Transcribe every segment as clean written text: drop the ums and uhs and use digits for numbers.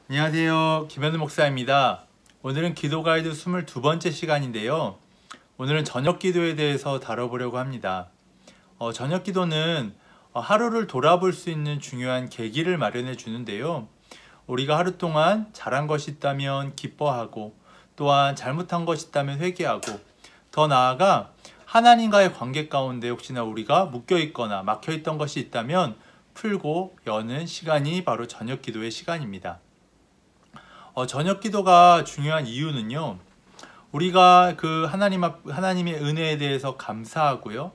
안녕하세요, 김현우 목사입니다. 오늘은 기도 가이드 22번째 시간인데요. 오늘은 저녁 기도에 대해서 다뤄보려고 합니다. 저녁 기도는 하루를 돌아볼 수 있는 중요한 계기를 마련해 주는데요. 우리가 하루 동안 잘한 것이 있다면 기뻐하고, 또한 잘못한 것이 있다면 회개하고, 더 나아가 하나님과의 관계 가운데 혹시나 우리가 묶여있거나 막혀있던 것이 있다면 풀고 여는 시간이 바로 저녁 기도의 시간입니다. 저녁 기도가 중요한 이유는요, 우리가 그 하나님의 은혜에 대해서 감사하고요,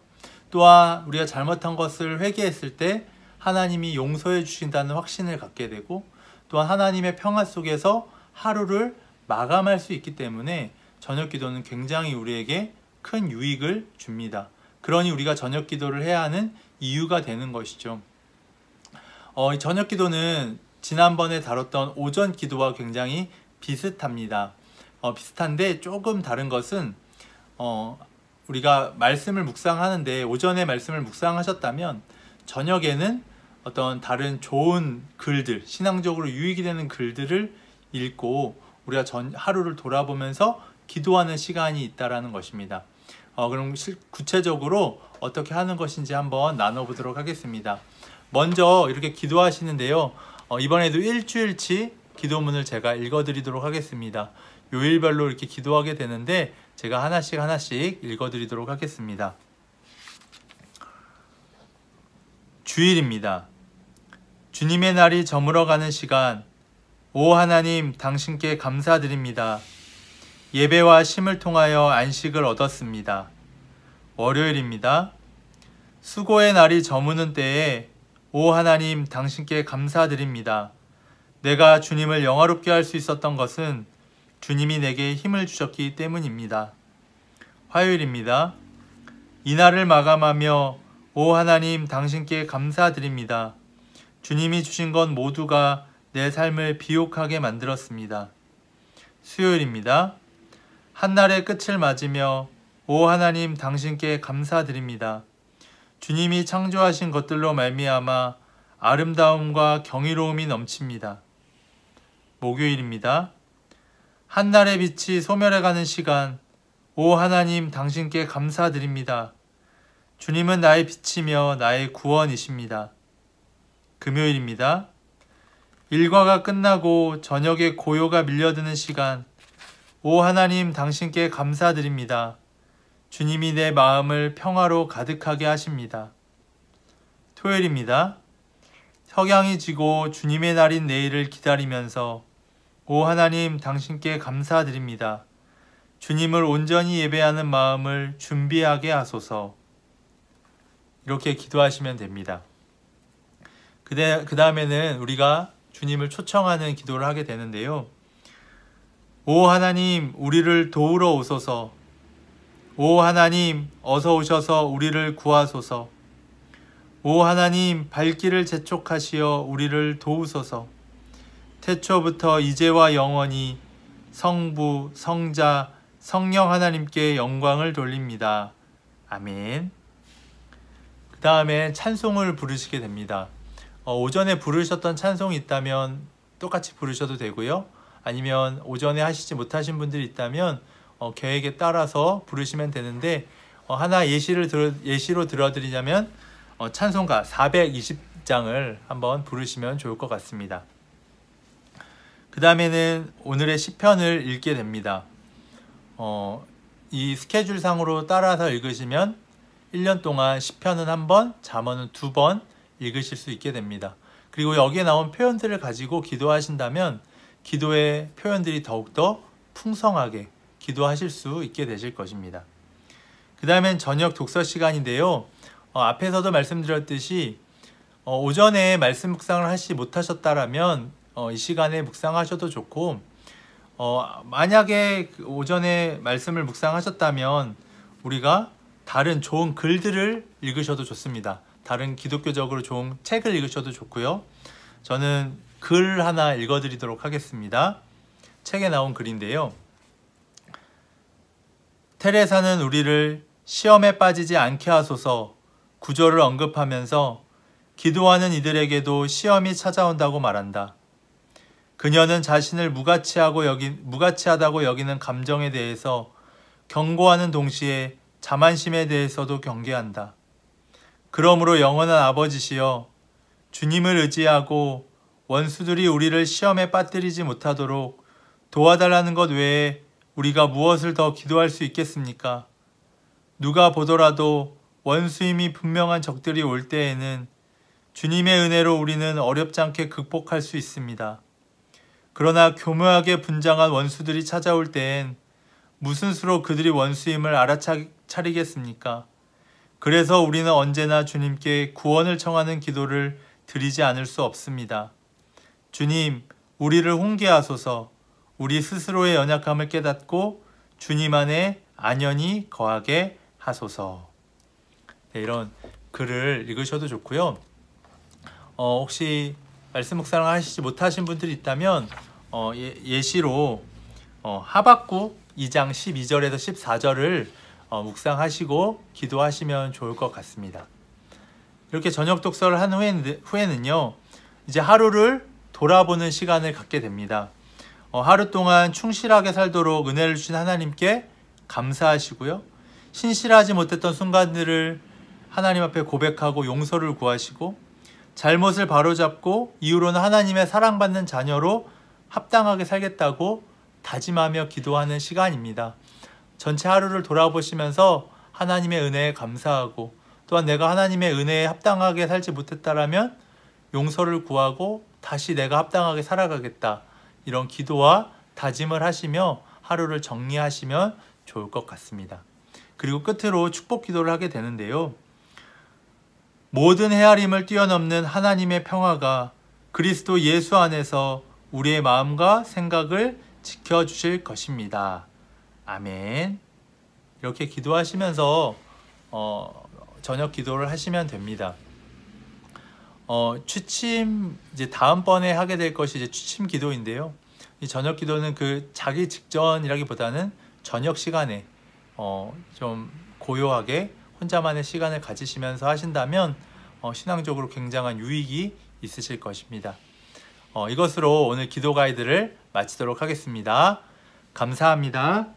또한 우리가 잘못한 것을 회개했을 때 하나님이 용서해 주신다는 확신을 갖게 되고, 또한 하나님의 평화 속에서 하루를 마감할 수 있기 때문에 저녁 기도는 굉장히 우리에게 큰 유익을 줍니다. 그러니 우리가 저녁 기도를 해야 하는 이유가 되는 것이죠. 저녁 기도는 지난번에 다뤘던 오전 기도와 굉장히 비슷합니다. 비슷한데 조금 다른 것은 우리가 말씀을 묵상하는데 오전에 말씀을 묵상하셨다면 저녁에는 어떤 다른 좋은 글들, 신앙적으로 유익이 되는 글들을 읽고 우리가 하루를 돌아보면서 기도하는 시간이 있다라는 것입니다. 그럼 구체적으로 어떻게 하는 것인지 한번 나눠보도록 하겠습니다. 먼저 이렇게 기도하시는데요. 이번에도 일주일치 기도문을 제가 읽어드리도록 하겠습니다. 요일별로 이렇게 기도하게 되는데 제가 하나씩 읽어드리도록 하겠습니다. 주일입니다. 주님의 날이 저물어가는 시간, 오 하나님 당신께 감사드립니다. 예배와 쉼을 통하여 안식을 얻었습니다. 월요일입니다. 수고의 날이 저무는 때에 오 하나님 당신께 감사드립니다. 내가 주님을 영화롭게 할 수 있었던 것은 주님이 내게 힘을 주셨기 때문입니다. 화요일입니다. 이날을 마감하며 오 하나님 당신께 감사드립니다. 주님이 주신 것 모두가 내 삶을 비옥하게 만들었습니다. 수요일입니다. 한날의 끝을 맞으며 오 하나님 당신께 감사드립니다. 주님이 창조하신 것들로 말미암아 아름다움과 경이로움이 넘칩니다. 목요일입니다. 한날의 빛이 소멸해가는 시간, 오 하나님 당신께 감사드립니다. 주님은 나의 빛이며 나의 구원이십니다. 금요일입니다. 일과가 끝나고 저녁에 고요가 밀려드는 시간, 오 하나님 당신께 감사드립니다. 주님이 내 마음을 평화로 가득하게 하십니다. 토요일입니다. 석양이 지고 주님의 날인 내일을 기다리면서 오 하나님 당신께 감사드립니다. 주님을 온전히 예배하는 마음을 준비하게 하소서. 이렇게 기도하시면 됩니다. 그 다음에는 우리가 주님을 초청하는 기도를 하게 되는데요. 오 하나님 우리를 도우러 오소서. 오 하나님 어서 오셔서 우리를 구하소서. 오 하나님 발길을 재촉하시어 우리를 도우소서. 태초부터 이제와 영원히 성부, 성자, 성령 하나님께 영광을 돌립니다. 아멘. 그 다음에 찬송을 부르시게 됩니다. 오전에 부르셨던 찬송이 있다면 똑같이 부르셔도 되고요. 아니면 오전에 하시지 못하신 분들이 있다면 계획에 따라서 부르시면 되는데 하나 예시로 들어드리자면 찬송가 420장을 한번 부르시면 좋을 것 같습니다. 그 다음에는 오늘의 시편을 읽게 됩니다. 이 스케줄상으로 따라서 읽으시면 1년 동안 시편은 한 번, 잠언은 2번 읽으실 수 있게 됩니다. 그리고 여기에 나온 표현들을 가지고 기도하신다면 기도의 표현들이 더욱더 풍성하게 기도하실 수 있게 되실 것입니다. 그 다음엔 저녁 독서 시간인데요. 앞에서도 말씀드렸듯이 오전에 말씀 묵상을 하지 못하셨다라면 이 시간에 묵상하셔도 좋고, 만약에 오전에 말씀을 묵상하셨다면 우리가 다른 좋은 글들을 읽으셔도 좋습니다. 다른 기독교적으로 좋은 책을 읽으셔도 좋고요. 저는 글 하나 읽어드리도록 하겠습니다. 책에 나온 글인데요. 테레사는 우리를 시험에 빠지지 않게 하소서 구절을 언급하면서 기도하는 이들에게도 시험이 찾아온다고 말한다. 그녀는 자신을 무가치하다고 여기는 감정에 대해서 경고하는 동시에 자만심에 대해서도 경계한다. 그러므로 영원한 아버지시여, 주님을 의지하고 원수들이 우리를 시험에 빠뜨리지 못하도록 도와달라는 것 외에 우리가 무엇을 더 기도할 수 있겠습니까? 누가 보더라도 원수임이 분명한 적들이 올 때에는 주님의 은혜로 우리는 어렵지 않게 극복할 수 있습니다. 그러나 교묘하게 분장한 원수들이 찾아올 때엔 무슨 수로 그들이 원수임을 알아차리겠습니까? 그래서 우리는 언제나 주님께 구원을 청하는 기도를 드리지 않을 수 없습니다. 주님, 우리를 훈계하소서. 우리 스스로의 연약함을 깨닫고 주님 안에 안연히 거하게 하소서. 네, 이런 글을 읽으셔도 좋고요. 혹시 말씀 묵상을 하시지 못하신 분들이 있다면 예시로 하박국 2장 12절에서 14절을 묵상하시고 기도하시면 좋을 것 같습니다. 이렇게 저녁 독서를 한 후에는요, 이제 하루를 돌아보는 시간을 갖게 됩니다. 하루 동안 충실하게 살도록 은혜를 주신 하나님께 감사하시고요. 신실하지 못했던 순간들을 하나님 앞에 고백하고 용서를 구하시고, 잘못을 바로잡고 이후로는 하나님의 사랑받는 자녀로 합당하게 살겠다고 다짐하며 기도하는 시간입니다. 전체 하루를 돌아보시면서 하나님의 은혜에 감사하고, 또한 내가 하나님의 은혜에 합당하게 살지 못했다라면 용서를 구하고 다시 내가 합당하게 살아가겠다, 이런 기도와 다짐을 하시며 하루를 정리하시면 좋을 것 같습니다. 그리고 끝으로 축복 기도를 하게 되는데요. 모든 헤아림을 뛰어넘는 하나님의 평화가 그리스도 예수 안에서 우리의 마음과 생각을 지켜주실 것입니다. 아멘. 이렇게 기도하시면서 저녁 기도를 하시면 됩니다. 취침, 이제 다음번에 하게 될 것이 이제 취침 기도인데요. 이 저녁 기도는 자기 직전이라기보다는 저녁 시간에 좀 고요하게 혼자만의 시간을 가지시면서 하신다면 신앙적으로 굉장한 유익이 있으실 것입니다. 이것으로 오늘 기도 가이드를 마치도록 하겠습니다. 감사합니다.